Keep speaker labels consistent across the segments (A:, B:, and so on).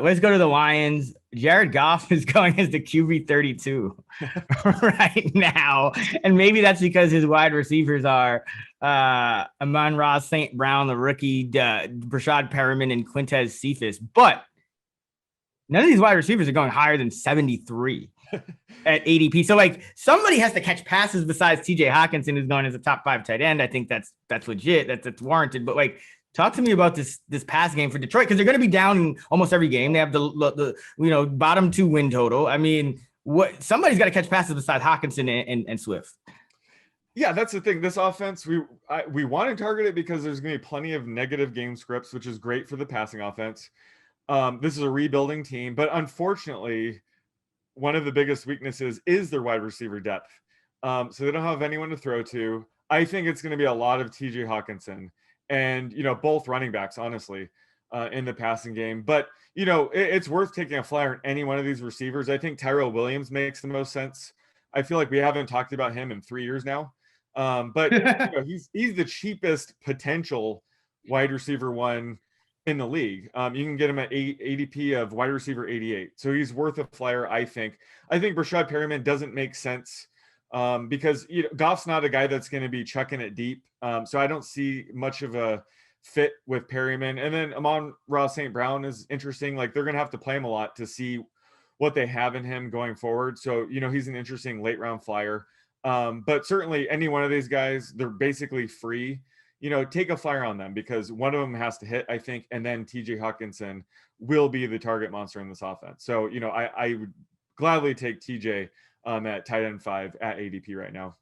A: Let's go to the Lions. Jared Goff is going as the QB 32 right now. And maybe that's because his wide receivers are Amon-Ra St. Brown, the rookie, Breshad Perriman, and Quintez Cephas. But none of these wide receivers are going higher than 73 at ADP. So like somebody has to catch passes besides TJ Hockenson, who's going as a top 5 tight end. I think that's legit. That's warranted. But like, talk to me about this pass game for Detroit, because they're going to be down in almost every game. They have the bottom 2 win total. I mean, somebody's got to catch passes besides Hockenson and Swift.
B: Yeah, that's the thing. This offense, we want to target it because there's going to be plenty of negative game scripts, which is great for the passing offense. This is a rebuilding team, but unfortunately, one of the biggest weaknesses is their wide receiver depth. So they don't have anyone to throw to. I think it's going to be a lot of TJ Hockenson and, both running backs, honestly, in the passing game. But, it's worth taking a flyer on any one of these receivers. I think Tyrell Williams makes the most sense. I feel like we haven't talked about him in 3 years now. But he's the cheapest potential wide receiver one in the league. You can get him at ADP of wide receiver 88. So he's worth a flyer, I think. I think Breshad Perriman doesn't make sense because Goff's not a guy that's going to be chucking it deep. So I don't see much of a fit with Perriman. And then Amon-Ra St. Brown is interesting. Like, they're going to have to play him a lot to see what they have in him going forward. So, he's an interesting late round flyer. But certainly any one of these guys, they're basically free. Take a flyer on them because one of them has to hit, I think, and then TJ Hockenson will be the target monster in this offense. So, I would gladly take TJ at tight end 5 at ADP right now.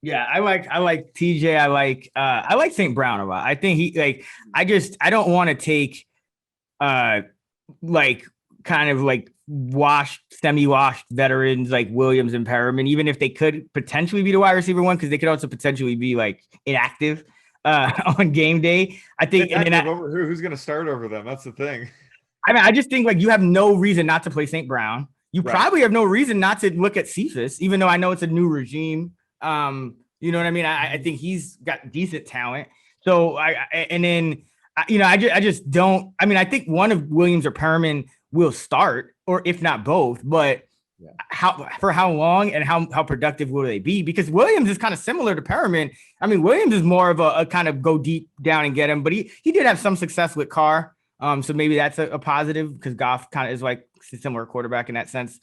A: Yeah, I like TJ. I like St. Brown a lot. I think he I don't want to take kind of washed, semi-washed veterans like Williams and Perriman, even if they could potentially be the wide receiver one, because they could also potentially be inactive on game day. I think
B: who's going to start over them? That's the thing.
A: I mean, I just think you have no reason not to play St. Brown. You probably have no reason not to look at Cephas, even though I know it's a new regime. You know what I mean? I think he's got decent talent. So I just don't. I mean, I think one of Williams or Perriman will start, or if not both, but how long and how productive will they be? Because Williams is kind of similar to Perriman. I mean, Williams is more of a kind of go deep down and get him, but he did have some success with Carr. So maybe that's a positive, because Goff kind of is like a similar quarterback in that sense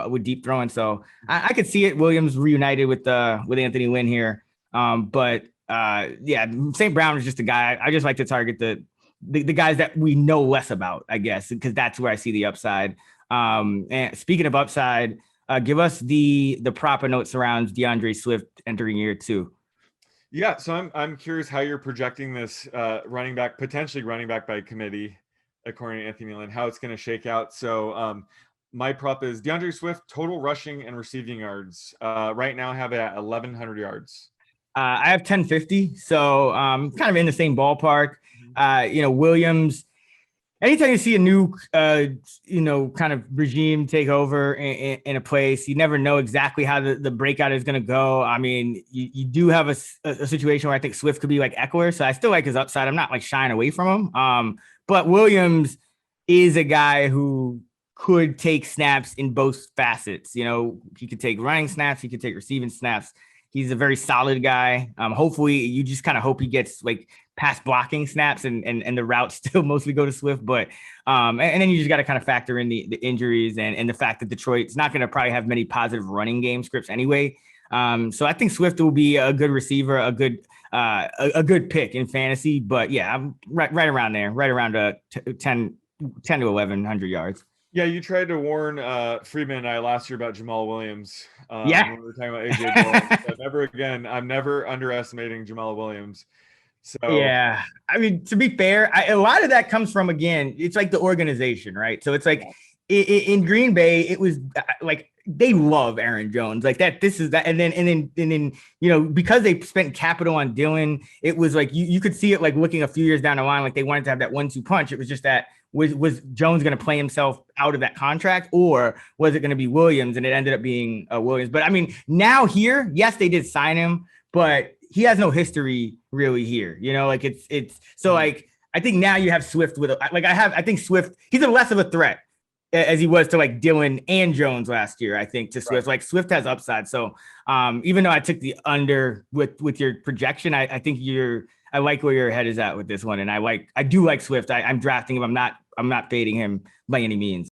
A: with deep throwing. So I could see it. Williams reunited with Anthony Lynn here. But St. Brown is just a guy. I just like to target the guys that we know less about, I guess, because that's where I see the upside. And speaking of upside, give us the proper notes around DeAndre Swift entering year 2.
B: Yeah, so I'm curious how you're projecting this potentially running back by committee, according to Anthony Lynn, how it's going to shake out. So my prop is DeAndre Swift total rushing and receiving yards. Right now I have it at 1,100 yards.
A: I have 1050, so kind of in the same ballpark. Williams, anytime you see a new, kind of regime take over in a place, you never know exactly how the breakout is going to go. I mean, you do have a situation where I think Swift could be like Eckler, so I still like his upside. I'm not shying away from him. But Williams is a guy who could take snaps in both facets. He could take running snaps, he could take receiving snaps. He's a very solid guy. Hopefully you just kind of hope he gets pass blocking snaps and the routes still mostly go to Swift. But and then you just got to kind of factor in the injuries and the fact that Detroit's not going to probably have many positive running game scripts anyway. So I think Swift will be a good receiver, a good pick in fantasy. But yeah, I'm right around there, right around 10 to 1,100 yards.
B: Yeah, you tried to warn Freeman and I last year about Jamal Williams. When we were talking about AJ Dillon. So never again. I'm never underestimating Jamal Williams. So
A: yeah, I mean, to be fair, a lot of that comes from, again, it's the organization, right? So it's in Green Bay, it was they love Aaron Jones, this is that, and then because they spent capital on Dillon, it was you could see it looking a few years down the line, they wanted to have that 1-2 punch. It was just that was Jones going to play himself out of that contract, or was it going to be Williams? And it ended up being Williams. But I mean, now here, yes, they did sign him, but he has no history really here. It's so I think now you have Swift with I think Swift, he's a less of a threat as he was to like Dylan and Jones last year, I think, to Swift. Like Swift has upside. So even though I took the under with your projection, I think I like where your head is at with this one. And I do like Swift. I'm drafting him. I'm not fading him by any means.